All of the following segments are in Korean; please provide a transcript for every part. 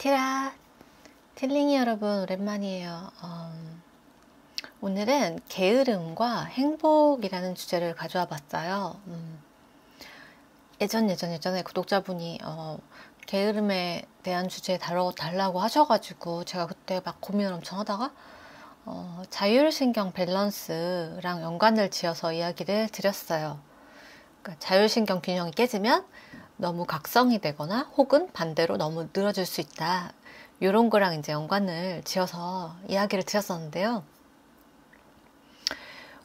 키라, 틸링이 여러분 오랜만이에요. 오늘은 게으름과 행복이라는 주제를 가져와 봤어요. 예전에 구독자분이 게으름에 대한 주제 다뤄달라고 하셔가지고 제가 그때 막 고민을 엄청 하다가 자율신경 밸런스랑 연관을 지어서 이야기를 드렸어요. 그러니까 자율신경 균형이 깨지면 너무 각성이 되거나 혹은 반대로 너무 늘어질 수 있다. 이런 거랑 이제 연관을 지어서 이야기를 드렸었는데요.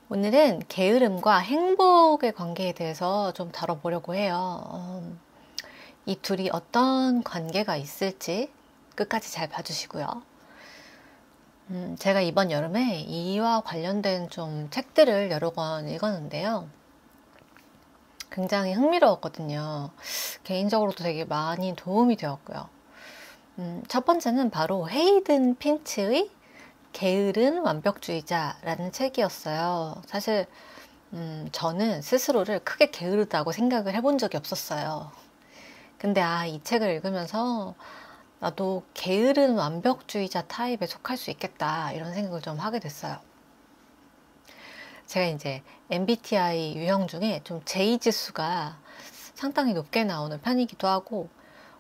오늘은 게으름과 행복의 관계에 대해서 좀 다뤄보려고 해요. 이 둘이 어떤 관계가 있을지 끝까지 잘 봐주시고요. 제가 이번 여름에 이와 관련된 좀 책들을 여러 권 읽었는데요. 굉장히 흥미로웠거든요. 개인적으로도 되게 많이 도움이 되었고요. 첫 번째는 바로 헤이든 핀치의 게으른 완벽주의자라는 책이었어요. 사실 저는 스스로를 크게 게으르다고 생각을 해본 적이 없었어요. 근데 이 책을 읽으면서 나도 게으른 완벽주의자 타입에 속할 수 있겠다 이런 생각을 좀 하게 됐어요. 제가 이제 MBTI 유형 중에 좀 J 지수가 상당히 높게 나오는 편이기도 하고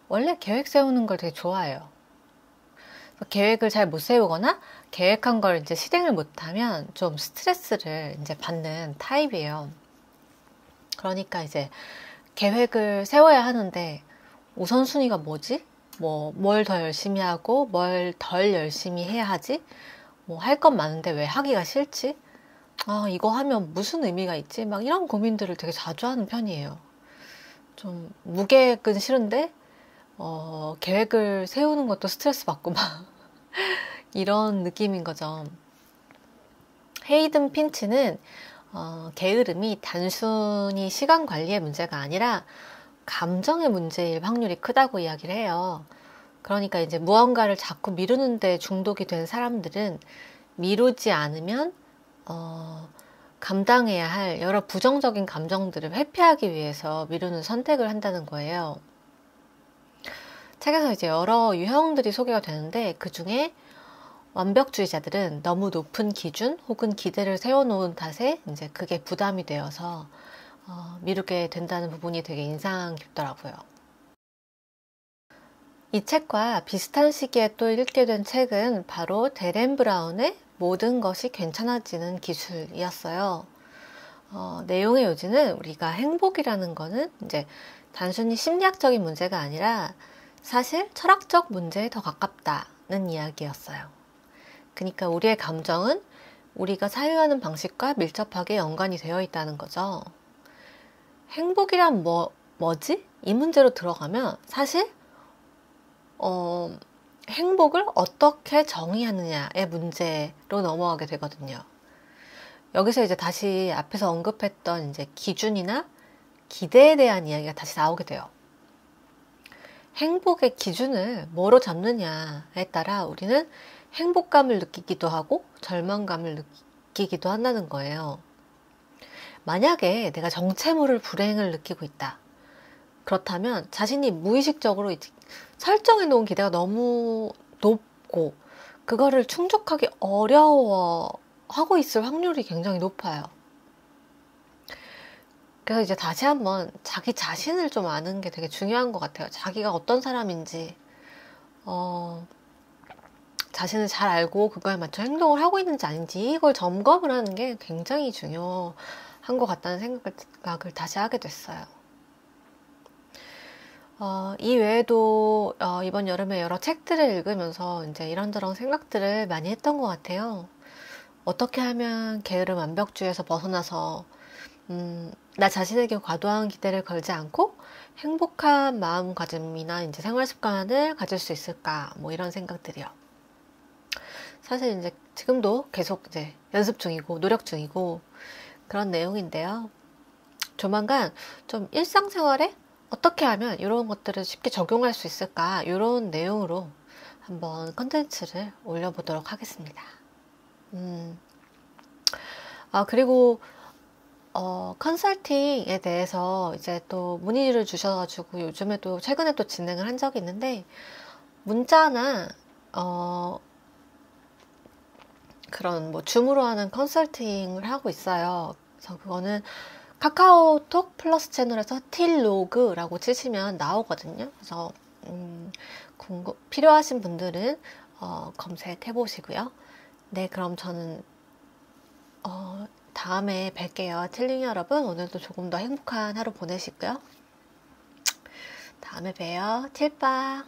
원래 계획 세우는 걸 되게 좋아해요. 계획을 잘 못 세우거나 계획한 걸 이제 실행을 못하면 좀 스트레스를 이제 받는 타입이에요. 그러니까 이제 계획을 세워야 하는데 우선순위가 뭐지? 뭘 더 열심히 하고 뭘 덜 열심히 해야 하지? 할 건 많은데 왜 하기가 싫지? 이거 하면 무슨 의미가 있지? 막 이런 고민들을 되게 자주 하는 편이에요. 좀 무계획은 싫은데 계획을 세우는 것도 스트레스 받고 막 이런 느낌인 거죠. 헤이든 핀치는 게으름이 단순히 시간 관리의 문제가 아니라 감정의 문제일 확률이 크다고 이야기를 해요. 그러니까 이제 무언가를 자꾸 미루는데 중독이 된 사람들은 미루지 않으면 감당해야 할 여러 부정적인 감정들을 회피하기 위해서 미루는 선택을 한다는 거예요. 책에서 이제 여러 유형들이 소개가 되는데 그 중에 완벽주의자들은 너무 높은 기준 혹은 기대를 세워놓은 탓에 이제 그게 부담이 되어서 미루게 된다는 부분이 되게 인상 깊더라고요. 이 책과 비슷한 시기에 또 읽게 된 책은 바로 데렌 브라운의 모든 것이 괜찮아지는 기술이었어요. 내용의 요지는 우리가 행복이라는 거는 이제 단순히 심리학적인 문제가 아니라 사실 철학적 문제에 더 가깝다는 이야기였어요. 그러니까 우리의 감정은 우리가 사유하는 방식과 밀접하게 연관이 되어 있다는 거죠. 행복이란 뭐지? 이 문제로 들어가면 사실 행복을 어떻게 정의하느냐의 문제로 넘어가게 되거든요. 여기서 이제 다시 앞에서 언급했던 이제 기준이나 기대에 대한 이야기가 다시 나오게 돼요. 행복의 기준을 뭐로 잡느냐에 따라 우리는 행복감을 느끼기도 하고 절망감을 느끼기도 한다는 거예요. 만약에 내가 정체 모를 불행을 느끼고 있다. 그렇다면 자신이 무의식적으로 설정해 놓은 기대가 너무 높고 그거를 충족하기 어려워하고 있을 확률이 굉장히 높아요. 그래서 이제 다시 한번 자기 자신을 좀 아는 게 되게 중요한 것 같아요. 자기가 어떤 사람인지 자신을 잘 알고 그거에 맞춰 행동을 하고 있는지 아닌지 이걸 점검을 하는 게 굉장히 중요한 것 같다는 생각을 다시 하게 됐어요. 이 외에도 이번 여름에 여러 책들을 읽으면서 이제 이런저런 생각들을 많이 했던 것 같아요. 어떻게 하면 게으름 완벽주의에서 벗어나서 나 자신에게 과도한 기대를 걸지 않고 행복한 마음가짐이나 이제 생활 습관을 가질 수 있을까? 이런 생각들이요. 사실 이제 지금도 계속 이제 연습 중이고 노력 중이고 그런 내용인데요. 조만간 좀 일상생활에 어떻게 하면 이런 것들을 쉽게 적용할 수 있을까? 이런 내용으로 한번 컨텐츠를 올려보도록 하겠습니다. 그리고 컨설팅에 대해서 이제 또 문의를 주셔가지고 요즘에 또 최근에 또 진행을 한 적이 있는데 문자나 그런 뭐 줌으로 하는 컨설팅을 하고 있어요. 그래서 그거는 카카오톡 플러스 채널에서 틸로그라고 치시면 나오거든요. 그래서 필요하신 분들은 검색해 보시고요. 네, 그럼 저는 다음에 뵐게요. 틸링 여러분, 오늘도 조금 더 행복한 하루 보내시고요. 다음에 봬요. 틸빠.